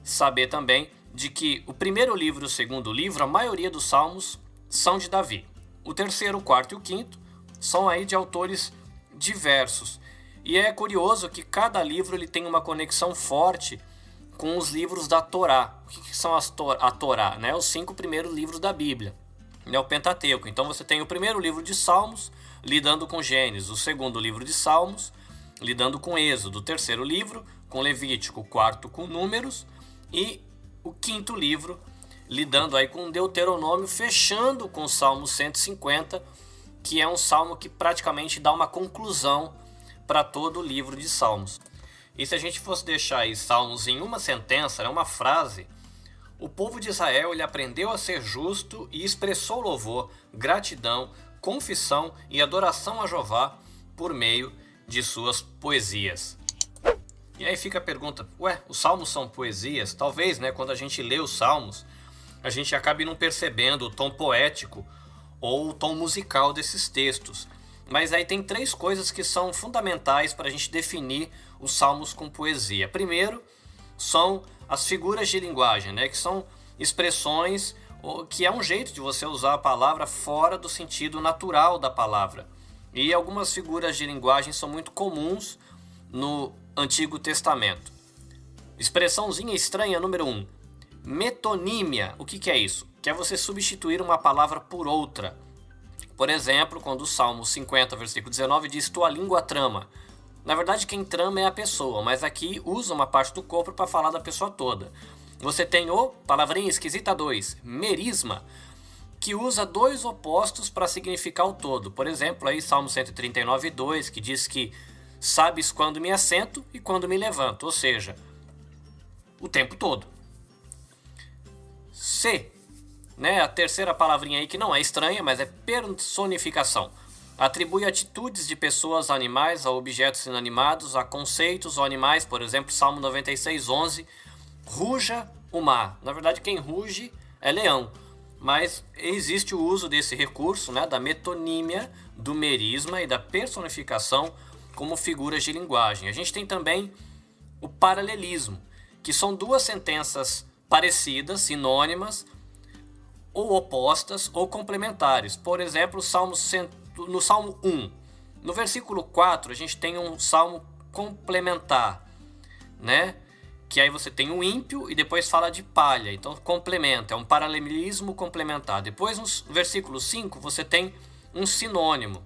saber também de que o primeiro livro e o segundo livro, a maioria dos salmos são de Davi. O terceiro, o quarto e o quinto são aí de autores diversos. E é curioso que cada livro ele tem uma conexão forte com os livros da Torá. O que são a Torá? Né? Os 5 primeiros livros da Bíblia, né? O Pentateuco. Então você tem o primeiro livro de Salmos lidando com Gênesis, o segundo livro de Salmos lidando com Êxodo, o terceiro livro com Levítico, o quarto com Números e o quinto livro lidando aí com Deuteronômio, fechando com o Salmo 150, que é um salmo que praticamente dá uma conclusão para todo o livro de Salmos. E se a gente fosse deixar aí Salmos em uma sentença, uma frase, o povo de Israel ele aprendeu a ser justo e expressou louvor, gratidão, confissão e adoração a Jeová por meio de suas poesias. E aí fica a pergunta, os salmos são poesias? Talvez, quando a gente lê os salmos, a gente acabe não percebendo o tom poético ou o tom musical desses textos. Mas aí tem 3 coisas que são fundamentais para a gente definir os salmos com poesia. Primeiro, são as figuras de linguagem, que são expressões, que é um jeito de você usar a palavra fora do sentido natural da palavra. E algumas figuras de linguagem são muito comuns no Antigo Testamento. Expressãozinha estranha número 1. Metonímia. O que é isso? Que é você substituir uma palavra por outra. Por exemplo, quando o Salmo 50, versículo 19 diz tua língua trama. Na verdade, quem trama é a pessoa, mas aqui usa uma parte do corpo para falar da pessoa toda. Você tem o, palavrinha esquisita 2, merisma, que usa 2 opostos para significar o todo. Por exemplo, aí Salmo 139, 2, que diz que sabes quando me assento e quando me levanto, ou seja, o tempo todo. C, a terceira palavrinha aí que não é estranha, mas é personificação. Atribui atitudes de pessoas a animais, a objetos inanimados, a conceitos ou animais. Por exemplo, Salmo 96, 11, ruja o mar. Na verdade, quem ruge é leão. Mas existe o uso desse recurso, da metonímia, do merisma e da personificação como figuras de linguagem. A gente tem também o paralelismo, que são 2 sentenças parecidas, sinônimas, ou opostas ou complementares. Por exemplo, no Salmo 1, no versículo 4, a gente tem um salmo complementar, que aí você tem o ímpio e depois fala de palha, então complementa, é um paralelismo complementar. Depois, no versículo 5, você tem um sinônimo.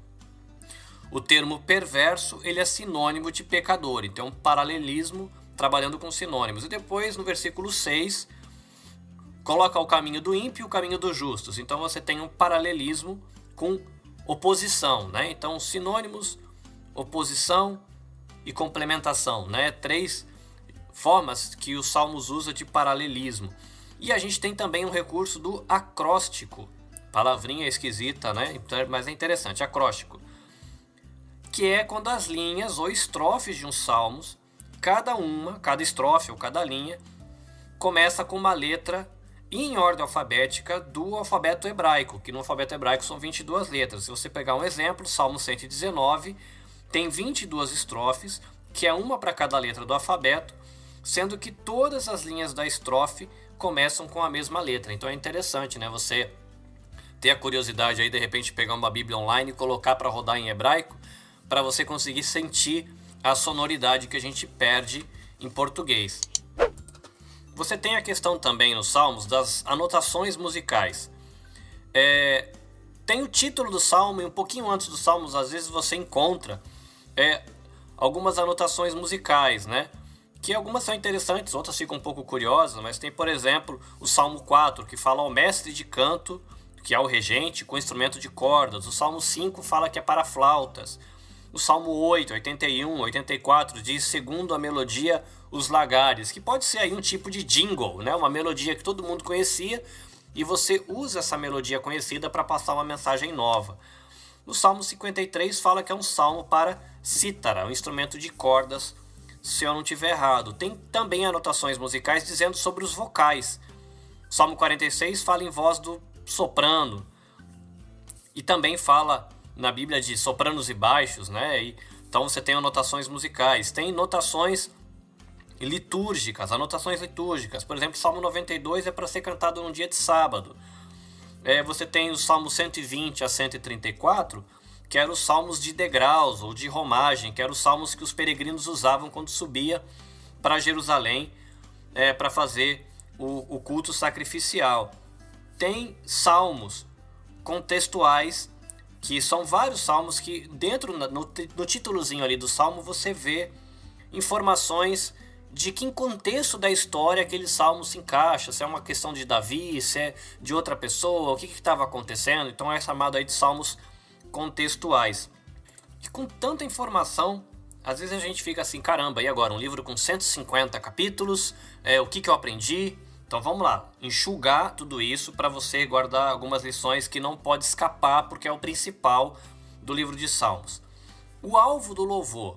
O termo perverso, ele é sinônimo de pecador, então é um paralelismo trabalhando com sinônimos. E depois, no versículo 6, coloca o caminho do ímpio e o caminho dos justos. Então você tem um paralelismo com oposição, Então sinônimos, oposição e complementação, 3 formas que os salmos usam de paralelismo. E a gente tem também um recurso do acróstico, palavrinha esquisita, mas é interessante, acróstico, que é quando as linhas ou estrofes de um salmos, cada estrofe ou cada linha, começa com uma letra em ordem alfabética do alfabeto hebraico, que no alfabeto hebraico são 22 letras. Se você pegar um exemplo, Salmo 119 tem 22 estrofes, que é uma para cada letra do alfabeto, sendo que todas as linhas da estrofe começam com a mesma letra. Então é interessante, você ter a curiosidade aí, de repente, pegar uma Bíblia online e colocar para rodar em hebraico, para você conseguir sentir a sonoridade que a gente perde em português. Você tem a questão também nos salmos das anotações musicais. Tem o título do salmo e um pouquinho antes dos salmos, às vezes você encontra algumas anotações musicais, que algumas são interessantes, outras ficam um pouco curiosas, mas tem, por exemplo, o Salmo 4, que fala ao mestre de canto, que é o regente, com instrumento de cordas. O Salmo 5 fala que é para flautas. O Salmo 8, 81, 84 diz segundo a melodia os lagares, que pode ser aí um tipo de jingle, uma melodia que todo mundo conhecia e você usa essa melodia conhecida para passar uma mensagem nova. No Salmo 53 fala que é um salmo para cítara, um instrumento de cordas, se eu não estiver errado. Tem também anotações musicais dizendo sobre os vocais. O Salmo 46 fala em voz do soprano e também fala na Bíblia de sopranos e baixos, então você tem anotações musicais, tem notações litúrgicas, anotações litúrgicas. Por exemplo, o Salmo 92 é para ser cantado num dia de sábado. Você tem o Salmo 120 a 134, que eram os salmos de degraus ou de romagem, que eram os salmos que os peregrinos usavam quando subia para Jerusalém para fazer o culto sacrificial. Tem salmos contextuais, que são vários salmos que dentro, no títulozinho ali do salmo, você vê informações de que em contexto da história aquele salmo se encaixa, se é uma questão de Davi, se é de outra pessoa, o que estava acontecendo. Então é chamado aí de salmos contextuais. E com tanta informação, às vezes a gente fica assim, caramba, e agora? Um livro com 150 capítulos, o que eu aprendi? Então vamos lá, enxugar tudo isso para você guardar algumas lições que não pode escapar, porque é o principal do livro de Salmos. O alvo do louvor.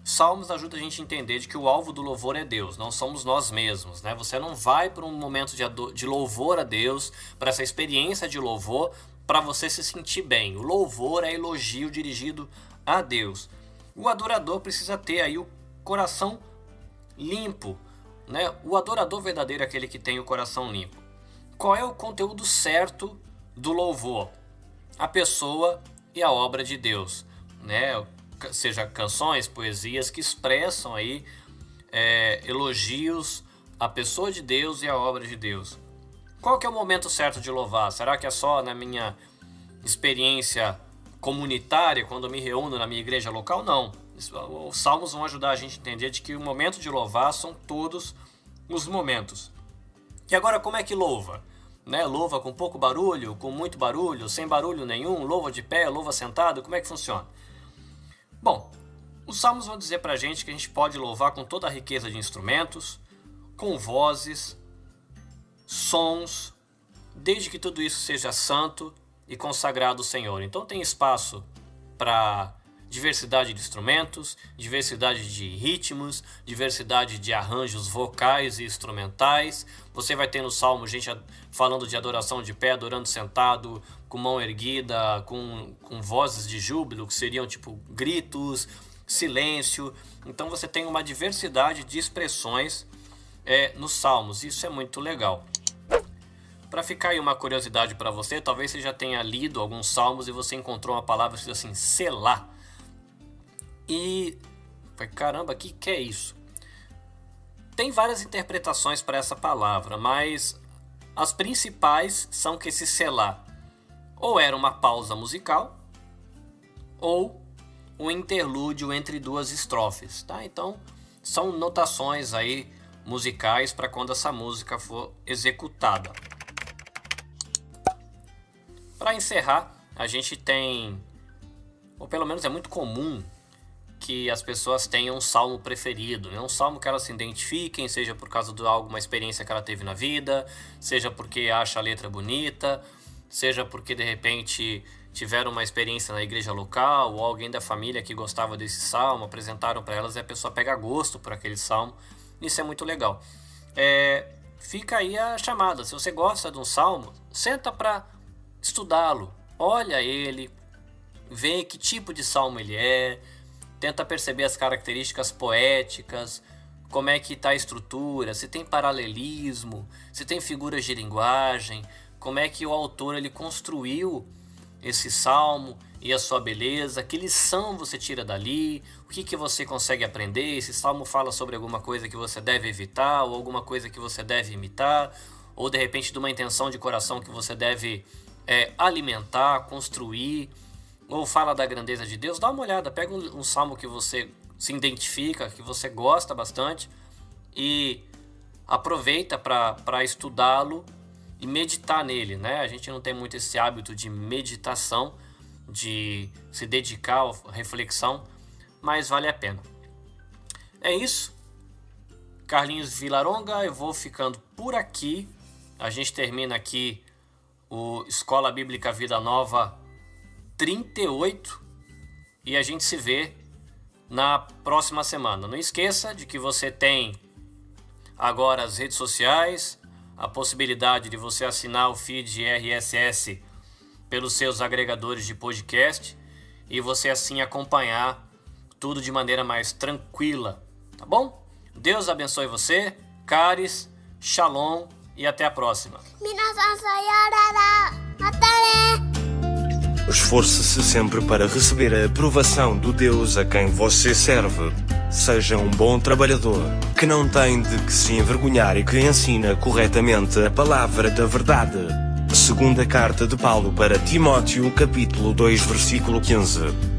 Salmos ajuda a gente a entender de que o alvo do louvor é Deus, não somos nós mesmos, né? Você não vai para um momento de louvor a Deus, para essa experiência de louvor, para você se sentir bem. O louvor é elogio dirigido a Deus. O adorador precisa ter aí o coração limpo, né? O adorador verdadeiro é aquele que tem o coração limpo. Qual é o conteúdo certo do louvor? A pessoa e a obra de Deus, né? Seja canções, poesias que expressam aí elogios à pessoa de Deus e à obra de Deus. Qual que é o momento certo de louvar? Será que é só na minha experiência comunitária, quando eu me reúno na minha igreja local? Não. Os salmos vão ajudar a gente a entender de que o momento de louvar são todos os momentos. E agora, como é que louva? Né? Louva com pouco barulho, com muito barulho, sem barulho nenhum, louva de pé, louva sentado, como é que funciona? Bom, os salmos vão dizer pra gente que a gente pode louvar com toda a riqueza de instrumentos, com vozes, sons, desde que tudo isso seja santo e consagrado ao Senhor. Então tem espaço para diversidade de instrumentos, diversidade de ritmos, diversidade de arranjos vocais e instrumentais. Você vai ter no salmo gente falando de adoração de pé, adorando sentado, com mão erguida, com vozes de júbilo, que seriam tipo gritos, silêncio. Então você tem uma diversidade de expressões nos salmos. Isso é muito legal. Para ficar aí uma curiosidade para você, talvez você já tenha lido alguns salmos e você encontrou uma palavra que diz assim, selá. E caramba, o que é isso? Tem várias interpretações para essa palavra, mas as principais são que esse selá ou era uma pausa musical ou um interlúdio entre duas estrofes, tá? Então são notações aí musicais para quando essa música for executada. Para encerrar, a gente tem, ou pelo menos é muito comum, que as pessoas tenham um salmo preferido, né? Um salmo que elas se identifiquem, seja por causa de alguma experiência que ela teve na vida, seja porque acha a letra bonita, seja porque de repente tiveram uma experiência na igreja local ou alguém da família que gostava desse salmo, apresentaram para elas e a pessoa pega gosto por aquele salmo. Isso é muito legal. Fica aí a chamada. Se você gosta de um salmo, senta para estudá-lo, olha ele, vê que tipo de salmo ele é, tenta perceber as características poéticas, como é que está a estrutura, se tem paralelismo, se tem figuras de linguagem, como é que o autor ele construiu esse salmo e a sua beleza, que lição você tira dali, o que você consegue aprender, esse salmo fala sobre alguma coisa que você deve evitar ou alguma coisa que você deve imitar, ou de repente de uma intenção de coração que você deve alimentar, construir, ou fala da grandeza de Deus. Dá uma olhada, pega um salmo que você se identifica, que você gosta bastante e aproveita para estudá-lo e meditar nele, né? A gente não tem muito esse hábito de meditação, de se dedicar à reflexão, mas vale a pena. É isso. Carlinhos Vilaronga, eu vou ficando por aqui. A gente termina aqui o Escola Bíblica Vida Nova 38 e a gente se vê na próxima semana. Não esqueça de que você tem agora as redes sociais, a possibilidade de você assinar o feed RSS pelos seus agregadores de podcast e você assim acompanhar tudo de maneira mais tranquila, tá bom? Deus abençoe você, caris, shalom e até a próxima. 皆さんさようなら。またね。Esforce-se sempre para receber a aprovação do Deus a quem você serve. Seja um bom trabalhador, que não tem de que se envergonhar e que ensina corretamente a palavra da verdade. Segunda carta de Paulo para Timóteo, capítulo 2, versículo 15.